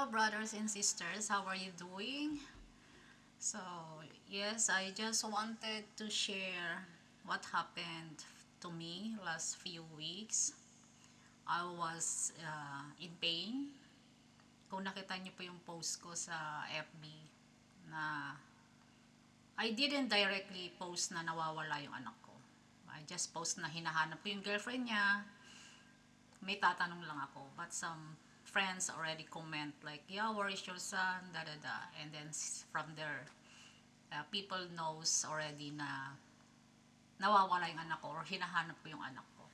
Hello, brothers and sisters. How are you doing? So, yes, I just wanted to share what happened to me last few weeks. I was in pain. Kung nakita niyo po yung post ko sa FB na I didn't directly post na nawawala yung anak ko. I just post na hinahanap ko yung girlfriend niya. May tatanong lang ako. But some friends already comment like, yeah, where is your son? Da da da. And then from there, people knows already na nawawala yung anak ko or hinahanap ko yung anak ko.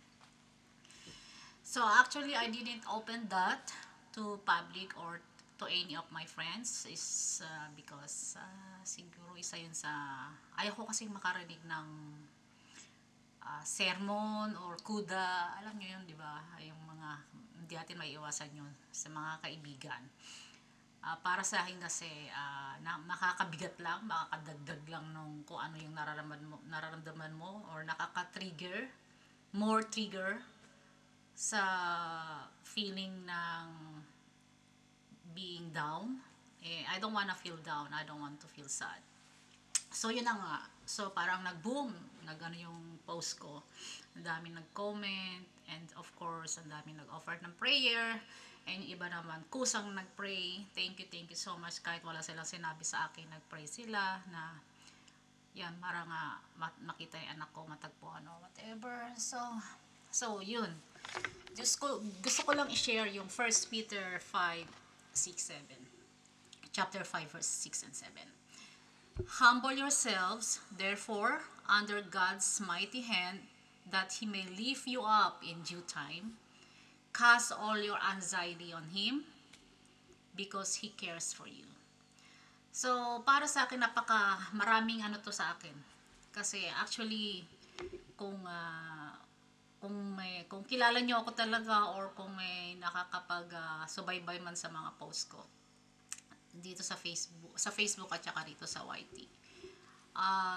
So actually, I didn't open that to public or to any of my friends is because siguro isa yun sa ayoko kasing makarinig ng sermon or kuda, alam nyo yun, di ba? Yung mga, hindi natin maiiwasan yun sa mga kaibigan. Para sa akin kasi, na, makakabigat lang, makakadagdag lang nung kung ano yung nararamdaman mo or nakaka-trigger, more trigger sa feeling ng being down. I don't wanna feel down, I don't want to feel sad. So yun na nga. So parang nag-boom, nag-ano yung post ko. Ang daming nag-comment and of course, ang daming nag-offer ng prayer. And yung iba naman, kusang nag-pray. Thank you so much. Kahit wala silang sinabi sa akin, nag-pray sila na yan, para nga makita yung anak ko, matagpuan o whatever. So yun. Gusto ko lang i-share yung 1 Peter 5, 6, 7. Chapter 5, verse 6 and 7. Humble yourselves, therefore, under God's mighty hand, that He may lift you up in due time. Cast all your anxiety on Him, because He cares for you. So, para sa akin, maraming ano to sa akin. Kasi actually, kung kung kilala niyo ako talaga or kung may nakakapag subaybay man sa mga post ko dito sa Facebook at saka dito sa YT.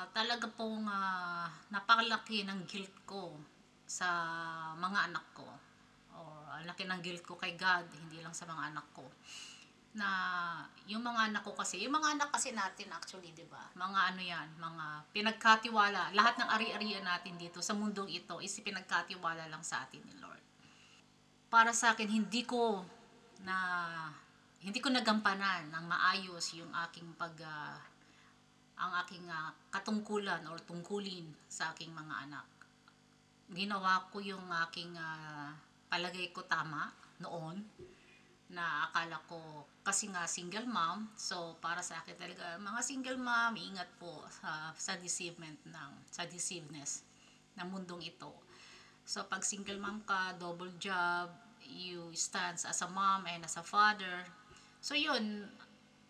Talaga pong napakalaki ng guilt ko sa mga anak ko. Or laki ng guilt ko kay God, hindi lang sa mga anak ko. Na yung mga anak ko kasi, yung mga anak kasi natin actually, 'di ba? Mga ano 'yan, mga pinagkatiwala. Lahat ng ari-arian natin dito sa mundong ito is pinagkatiwala lang sa atin ni Lord. Para sa akin, na hindi ko nagampanan ng maayos yung aking ang aking katungkulan or tungkulin sa aking mga anak. Ginawa ko yung aking palagay ko tama noon na akala ko kasi nga single mom, so para sa akin talaga mga single mom, ingat po sa deceiveness ng mundong ito. So pag single mom ka, double job, you stands as a mom and as a father. So yun,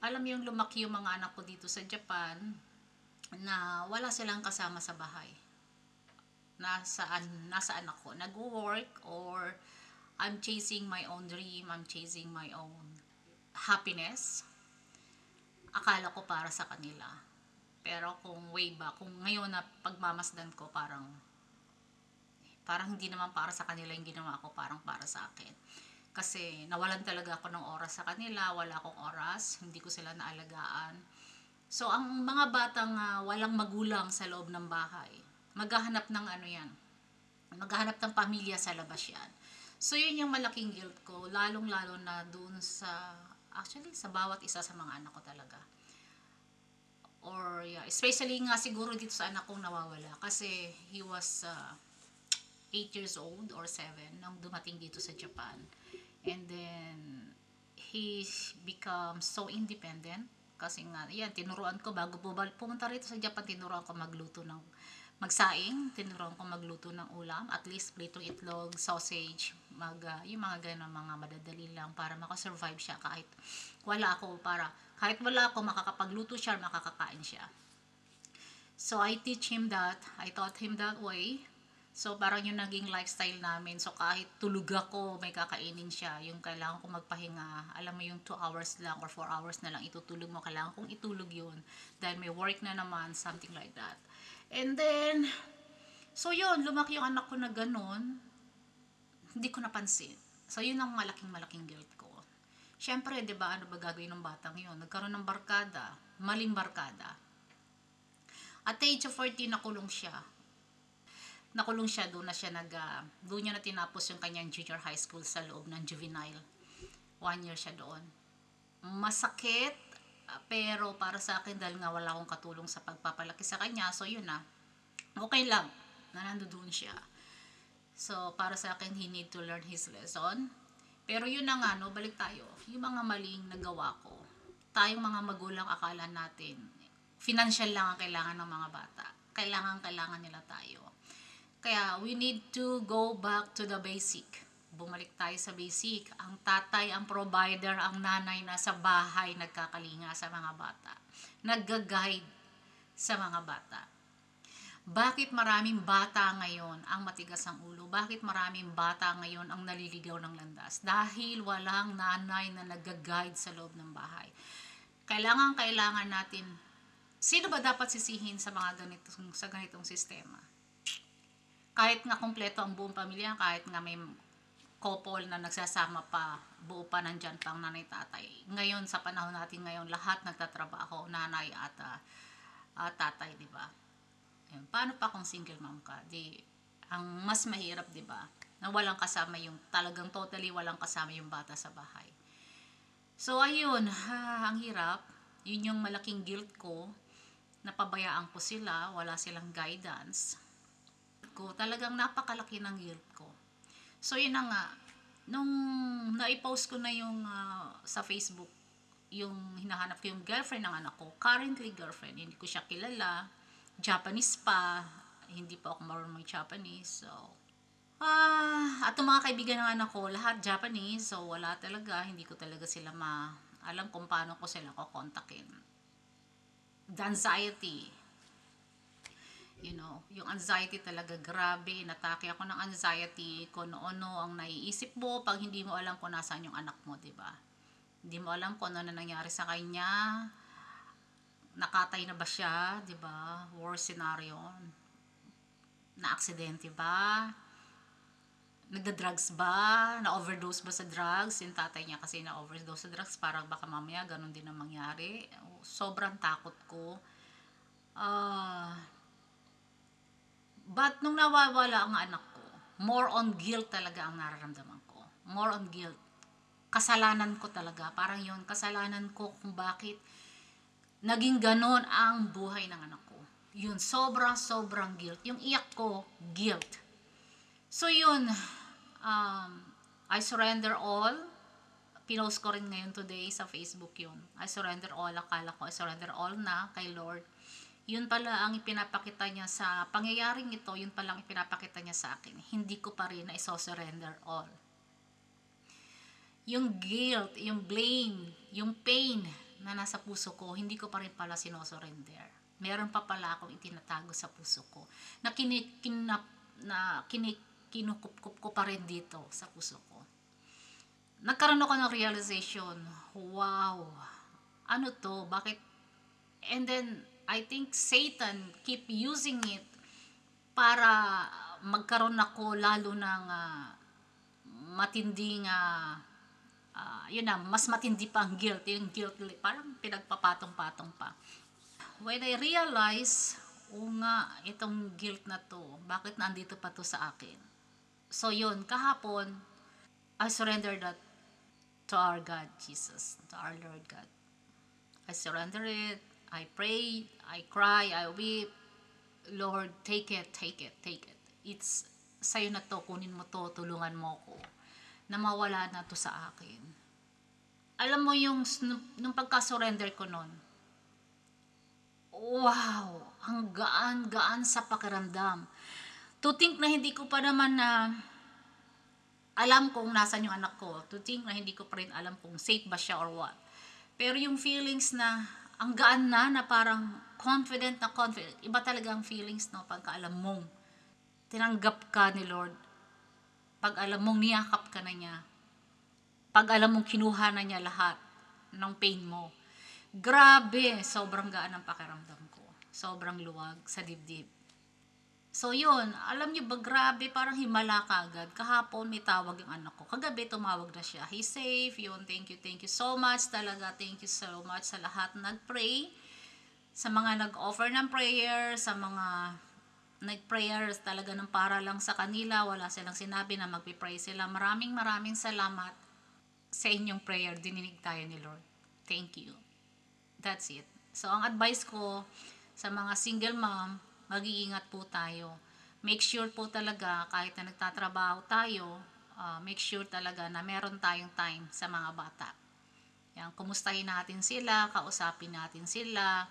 alam yung lumaki yung mga anak ko dito sa Japan na wala silang kasama sa bahay. Nasaan ako? Nag-work or I'm chasing my own dream, I'm chasing my own happiness. Akala ko para sa kanila. Pero kung way back, kung ngayon na pagmamasdan ko, parang hindi naman para sa kanila yung ginawa ko, parang para sa akin. Kasi nawalan talaga ako ng oras sa kanila, wala akong oras, hindi ko sila naalagaan. So ang mga batang walang magulang sa loob ng bahay, maghahanap ng ano yan, maghahanap ng pamilya sa labas yan. So yun yung malaking guilt ko, lalong-lalo na dun actually sa bawat isa sa mga anak ko talaga. Or yeah, especially nga siguro dito sa anak kong nawawala kasi he was 8 years old or 7 nang dumating dito sa Japan. And then, he becomes so independent. Kasi nga, yan, tinuruan ko, bago pumunta rito sa Japan, tinuruan ko magsaing, tinuruan ko magluto ng ulam, at least pritong itlog, sausage, yung mga ganun, mga madadali lang para makasurvive siya kahit wala ako, makakapagluto siya, makakakain siya. So, I taught him that way. So, parang yung naging lifestyle namin. So, kahit tulog ako, may kakainin siya. Yung kailangan ko magpahinga, alam mo yung 2 hours lang or 4 hours na lang itutulog mo. Kailangan kong itulog yun. Dahil may work na naman, something like that. And then, so yun, lumaki yung anak ko na ganun. Hindi ko napansin. So, yun ang malaking guilt ko. Siyempre, di ba, ano ba gagawin ng batang yun? Nagkaroon ng barkada, maling barkada. At the age of 14, nakulong siya. Nakulong siya, doon na siya doon niya na tinapos yung kanyang junior high school sa loob ng juvenile. 1 year siya doon. Masakit, pero para sa akin, dahil nga wala akong katulong sa pagpapalaki sa kanya, so yun na, okay lang na nandoon siya. So, para sa akin, he need to learn his lesson. Pero yun na nga, no, balik tayo. Yung mga maling nagawa ko, tayong mga magulang, akala natin, financial lang ang kailangan ng mga bata. Kailangan nila tayo. Kaya, we need to go back to the basic. Bumalik tayo sa basic. Ang tatay, ang provider, ang nanay nasa bahay, nagkakalinga sa mga bata. Nagga-guide sa mga bata. Bakit maraming bata ngayon ang matigas ang ulo? Bakit maraming bata ngayon ang naliligaw ng landas? Dahil walang nanay na nag-guide sa loob ng bahay. Kailangan natin, sino ba dapat sisihin sa ganitong sistema? Kahit nga kompleto ang buong pamilya, kahit nga may couple na nagsasama pa, buo pa nandyan pang nanay tatay. Ngayon, sa panahon natin ngayon, lahat nagtatrabaho, nanay at tatay, di ba? Paano pa kung single mom ka? Ang mas mahirap, di ba? Na walang kasama yung, talagang totally walang kasama yung bata sa bahay. So, ayun, ang hirap. Yun yung malaking guilt ko. Napabayaan ko sila, wala silang guidance. Talagang napakalaki ng guilt ko. So, yun na nga. Nung naipost ko na yung sa Facebook, yung hinahanap ko yung girlfriend ng anak ko, currently girlfriend, hindi ko siya kilala, Japanese pa, hindi pa ako marunong mag-Japanese, so at yung mga kaibigan ng anak ko, lahat Japanese, so wala talaga, hindi ko talaga sila alam kung paano ko sila kukontakin. The anxiety, yung anxiety talaga, grabe, natake ako ng anxiety, kung ano ang naiisip mo pag hindi mo alam kung nasaan yung anak mo, diba? Hindi mo alam kung ano na nangyari sa kanya, nakatay na ba siya, 'di ba? Worst scenario. Na-aksidente ba? Nagda-drugs ba? Na-overdose ba sa drugs? Yung tatay niya kasi na-overdose sa drugs, parang baka mamaya ganun din ang mangyari. Sobrang takot ko. But nung nawawala ang anak ko, more on guilt talaga ang nararamdaman ko. More on guilt. Kasalanan ko talaga. Parang yun, kasalanan ko kung bakit naging ganon ang buhay ng anak ko. Yun, sobrang guilt. Yung iyak ko, guilt. So yun, I surrender all. Pinost ko rin ngayon today sa Facebook yun. I surrender all. Akala ko I surrender all na kay Lord. Yun pala ang ipinapakita niya sa pangyayaring ito, yun pala ang ipinapakita niya sa akin. Hindi ko pa rin na iso-surrender all. Yung guilt, yung blame, yung pain na nasa puso ko, hindi ko pa rin pala sinosurrender. Meron pa pala akong itinatago sa puso ko na kinukup ko pa rin dito sa puso ko. Nagkaroon ako ng realization, wow, ano to, bakit? And then, I think Satan keep using it para magkaroon ako lalo ng matinding yun na, mas matindi pa ang guilt. Yung guilt, parang pinagpapatong-patong pa. When I realize, nga, itong guilt na to, bakit nandito pa to sa akin? So yun, kahapon, I surrender that to our God, Jesus, to our Lord God. I surrender it, I pray, I cry, I weep. Lord, take it. It's sa'yo na to, kunin mo to, tulungan mo ko na mawala na to sa akin. Alam mo yung nung pagka-surrender ko nun, wow, ang gaan sa pakiramdam. To think na hindi ko pa naman na alam kung nasan yung anak ko. To think na hindi ko pa rin alam kung safe ba siya or what. Pero yung feelings na ang gaan na parang confident. Iba talaga ang feelings, no, pagka alam mong tinanggap ka ni Lord. Pag alam mong niyakap ka na niya. Pag alam mong kinuha na niya lahat ng pain mo. Grabe, sobrang gaan ang pakiramdam ko. Sobrang luwag sa dibdib. So yun, alam niyo ba, grabe, parang himala ka agad. Kahapon may tawag yung anak ko. Kagabi tumawag na siya. He's safe. Yun, thank you so much talaga. Thank you so much sa lahat nag-pray, sa mga nag-offer ng prayer, sa mga nag-prayer talaga ng para lang sa kanila. Wala silang sinabi na magpi-pray sila. Maraming maraming salamat sa inyong prayer. Dininig tayo ni Lord. Thank you. That's it. So, ang advice ko sa mga single mom, mag-iingat po tayo. Make sure po talaga, kahit na nagtatrabaho tayo, make sure talaga na meron tayong time sa mga bata. Yan, kumustahin natin sila, kausapin natin sila,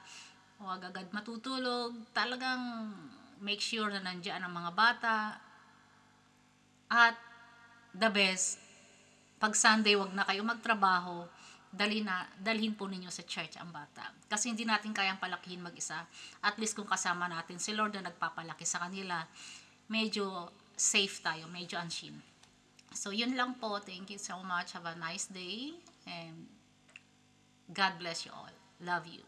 huwag agad matutulog. Talagang make sure na nandiyan ang mga bata. At the best, pag Sunday, wag na kayo magtrabaho, dalhin po ninyo sa church ang bata. Kasi hindi natin kayang palakihin mag-isa. At least kung kasama natin si Lord na nagpapalaki sa kanila, medyo safe tayo, medyo anshin. So, yun lang po. Thank you so much. Have a nice day. And God bless you all. Love you.